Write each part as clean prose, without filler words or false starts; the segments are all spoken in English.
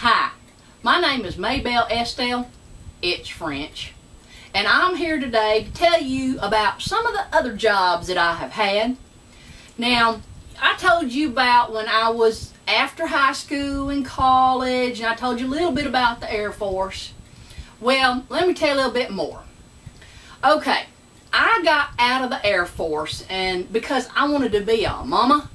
Hi, my name is Maybelle Estelle. It's French. And I'm here today to tell you about some of the other jobs that I have had. Now, I told you about when I was after high school and college, and I told you a little bit about the Air Force. Well, let me tell you a little bit more. Okay, I got out of the Air Force, and because I wanted to be a mama,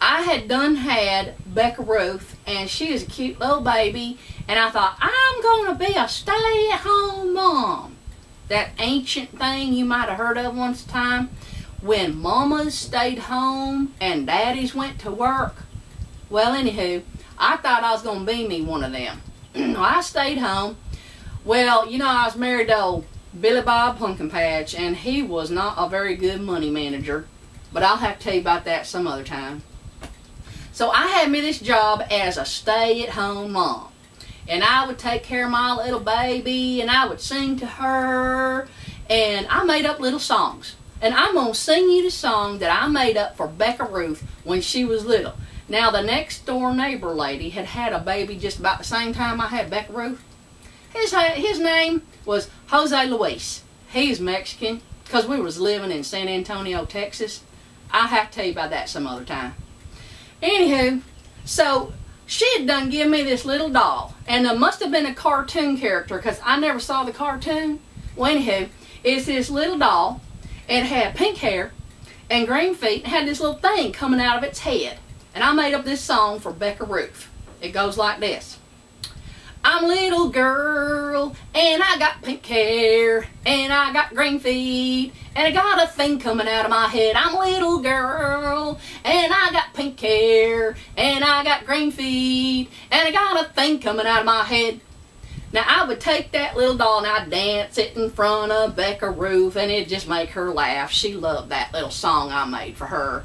I had had Becca Ruth, and she is a cute little baby, and I thought, I'm going to be a stay-at-home mom. That ancient thing you might have heard of once a time, when mamas stayed home and daddies went to work. Well, anywho, I thought I was going to be me one of them. I stayed home. Well, you know, I was married to old Billy Bob Pumpkin Patch, and he was not a very good money manager. But I'll have to tell you about that some other time. So I had me this job as a stay-at-home mom. And I would take care of my little baby, and I would sing to her, and I made up little songs. And I'm going to sing you the song that I made up for Becca Ruth when she was little. Now, the next door neighbor lady had a baby just about the same time I had Becca Ruth. His name was Jose Luis. He's Mexican, because we was living in San Antonio, Texas. I'll have to tell you about that some other time. Anywho, so she had done give me this little doll, and it must have been a cartoon character because I never saw the cartoon. Well, anywho, it's this little doll, and it had pink hair and green feet, and had this little thing coming out of its head. And I made up this song for Becca Ruth. It goes like this. I'm a little girl, and I got pink hair, and I got green feet, and I got a thing coming out of my head. I'm a little girl, and I got pink hair, and I got green feet, and I got a thing coming out of my head. Now, I would take that little doll and I'd dance it in front of Becca Ruth, and it'd just make her laugh. She loved that little song I made for her.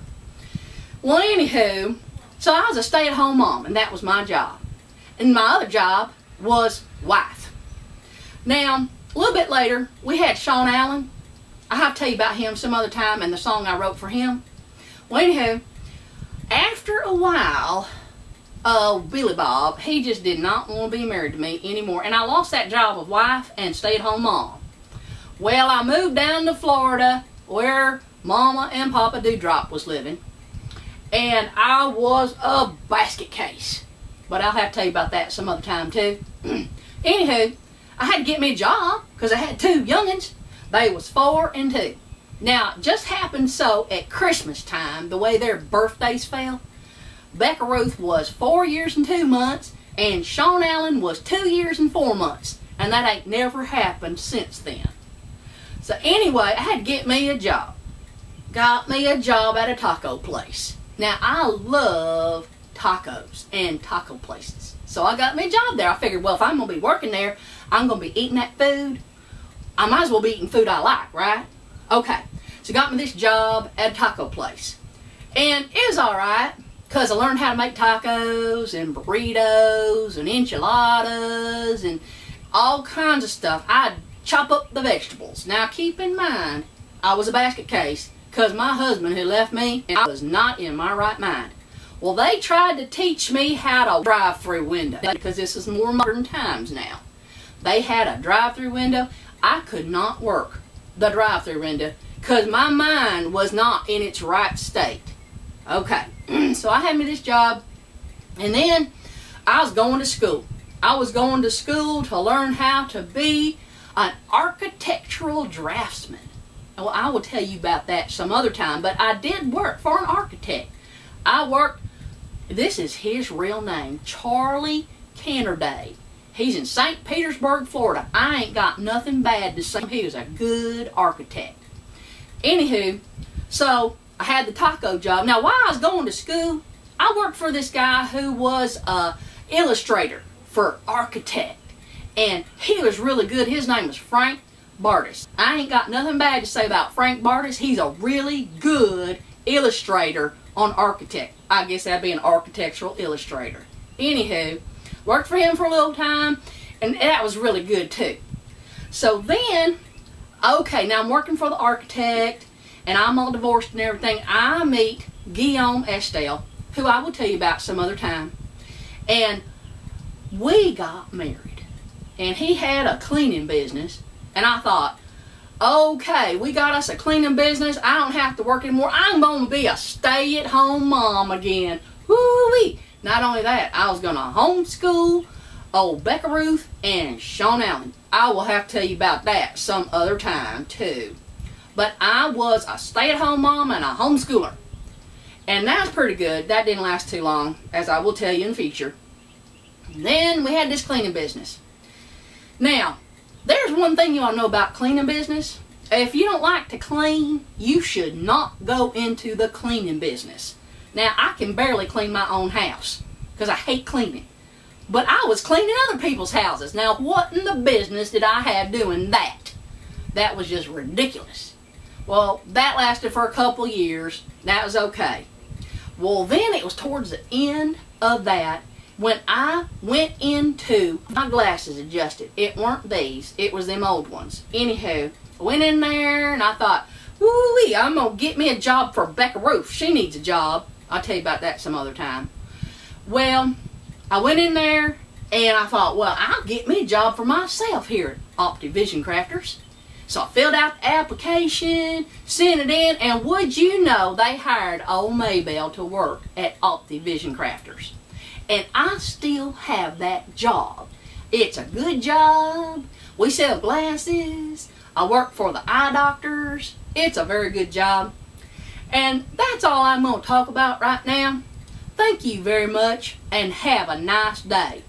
Well, anywho, so I was a stay-at-home mom, and that was my job. And my other job was wife. Now, a little bit later, we had Sean Allen. I'll have to tell you about him some other time and the song I wrote for him. Well, anywho, after a while, Billy Bob, he just did not want to be married to me anymore. And I lost that job of wife and stay-at-home mom. Well, I moved down to Florida where Mama and Papa Dewdrop was living. And I was a basket case. But I'll have to tell you about that some other time too. Anywho, I had to get me a job because I had two youngins. They was 4 and 2. Now, it just happened so at Christmas time, the way their birthdays fell, Becca Ruth was 4 years and 2 months, and Sean Allen was 2 years and 4 months. And that ain't never happened since then. So anyway, I had to get me a job. Got me a job at a taco place. Now, I love tacos and taco places. So I got me a job there. I figured, well, if I'm going to be working there, I'm going to be eating that food. I might as well be eating food I like, right? Okay. So got me this job at a taco place. And it was alright, because I learned how to make tacos and burritos and enchiladas and all kinds of stuff. I'd chop up the vegetables. Now, keep in mind, I was a basket case because my husband had left me and I was not in my right mind. Well, they tried to teach me how to drive-through window because this is more modern times now. They had a drive-through window. I could not work the drive-through window because my mind was not in its right state. Okay, so I had me this job, and then I was going to school. I was going to school to learn how to be an architectural draftsman. Well, I will tell you about that some other time, but I did work for an architect. I worked, this is his real name, Charlie Canterday. He's in St. Petersburg, Florida. I ain't got nothing bad to say. He was a good architect. Anywho, so I had the taco job. Now, while I was going to school, I worked for this guy who was an illustrator for architect. And he was really good. His name was Frank Bartis. I ain't got nothing bad to say about Frank Bartis. He's a really good illustrator on architect. I guess that'd be an architectural illustrator. Anywho, worked for him for a little time, and that was really good too. So then, okay, now I'm working for the architect, and I'm all divorced and everything. I meet Estelle, who I will tell you about some other time. And we got married. And he had a cleaning business. And I thought, okay, we got us a cleaning business. I don't have to work anymore. I'm going to be a stay-at-home mom again. Woo-wee. Not only that, I was going to homeschool old Becca Ruth and Sean Allen. I will have to tell you about that some other time too. But I was a stay-at-home mom and a homeschooler. And that's pretty good. That didn't last too long, as I will tell you in the future. Then we had this cleaning business. Now, there's one thing you ought to know about cleaning business. If you don't like to clean, you should not go into the cleaning business. Now, I can barely clean my own house because I hate cleaning. But I was cleaning other people's houses. Now, what in the business did I have doing that? That was just ridiculous. Well, that lasted for a couple years. That was okay. Well, then it was towards the end of that when I went into my glasses adjusted. It weren't these. It was them old ones. Anywho, I went in there and I thought, woo-wee, I'm going to get me a job for Becca Ruth. She needs a job. I'll tell you about that some other time. Well, I went in there and I thought, well, I'll get me a job for myself here at Optivision Crafters. So I filled out the application, sent it in, and would you know they hired old Maybelle to work at Optivision Crafters. And I still have that job. It's a good job. We sell glasses. I work for the eye doctors. It's a very good job. And that's all I'm going to talk about right now. Thank you very much and have a nice day.